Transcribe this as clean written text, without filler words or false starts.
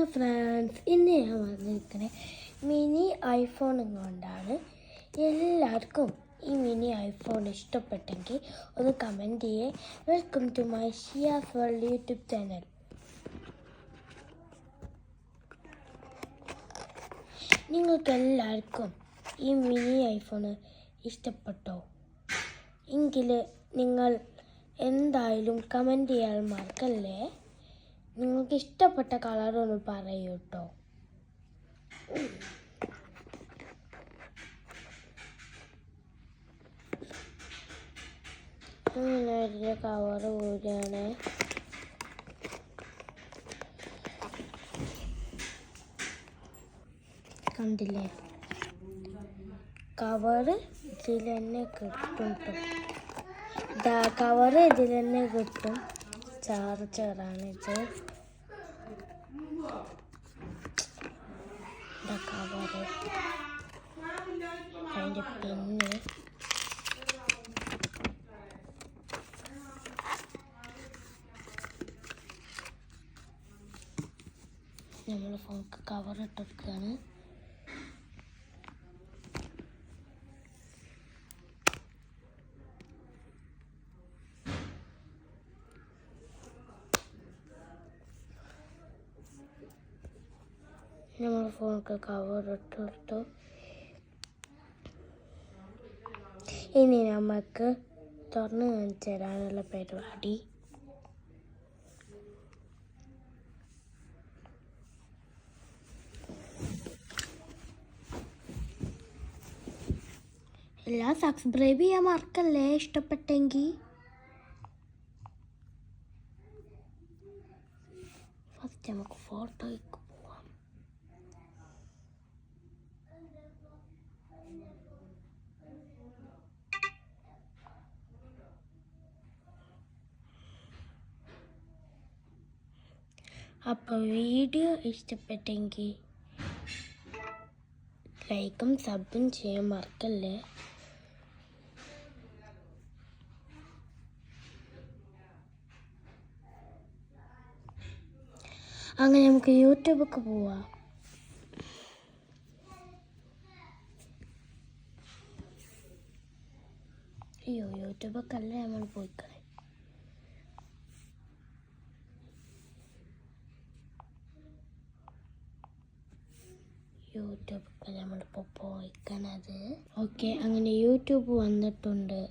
Hello friends, ഇന്ന് ഞാൻ വന്നിരിക്കുന്നത് മിനി ഐഫോൺ കൊണ്ടാണ്. എല്ലാവർക്കും ഈ മിനി ഐഫോൺ ഇഷ്ടപ്പെട്ടെങ്കിൽ ഒന്ന് കമൻറ്റ് ചെയ്യേ. Welcome to my Shiyas world YouTube channel. നിങ്ങൾക്കെല്ലാവർക്കും ഈ മിനി ഐഫോൺ ഇഷ്ടപ്പെട്ടോ എങ്കിൽ നിങ്ങൾ എന്തായാലും കമൻറ്റ് ചെയ്യാൻ മറക്കല്ലേ. നിങ്ങൾക്ക് ഇഷ്ടപ്പെട്ട കളറൊന്ന് പറയൂ കേട്ടോ. അങ്ങനെ കവറ് ഊരാണ്. കണ്ടില്ലേ, കവറ് ഇതിൽ തന്നെ കിട്ടും കേട്ടോ. കവറ് ഇതിൽ തന്നെ കിട്ടും. ചാർജറാണിത്. കവറ്, അതിൻ്റെ പിന്ന്, നമ്മൾ ഫോണിക്ക് കവർ ഇട്ടെടുക്കുകയാണ്. നമ്മൾ ഫോണിക്ക് കവർ ഇട്ടെടുത്തു. ഇനി നമുക്ക് തുറന്ന് കാണിച്ചു തരാനുള്ള പരിപാടി. എല്ലാം സബ്സ്ക്രൈബ് ചെയ്യാൻ മറക്കല്ലേ ഇഷ്ടപ്പെട്ടെങ്കിൽ. ഫസ്റ്റ് നമുക്ക് ഫോട്ടോയ്ക്ക് പോവാം. അപ്പോൾ വീഡിയോ ഇഷ്ടപ്പെട്ടെങ്കിൽ ലൈക്കും സബും ചെയ്യാൻ മറക്കല്ലേ. അങ്ങനെ നമുക്ക് യൂട്യൂബൊക്കെ പോവാം. അയ്യോ, യൂട്യൂബൊക്കെ അല്ലേ നമ്മൾ പോയിക്കളെ. യൂട്യൂബൊക്കെ നമ്മളിപ്പോൾ പോയിക്കണത്. ഓക്കെ, അങ്ങനെ യൂട്യൂബ് വന്നിട്ടുണ്ട്.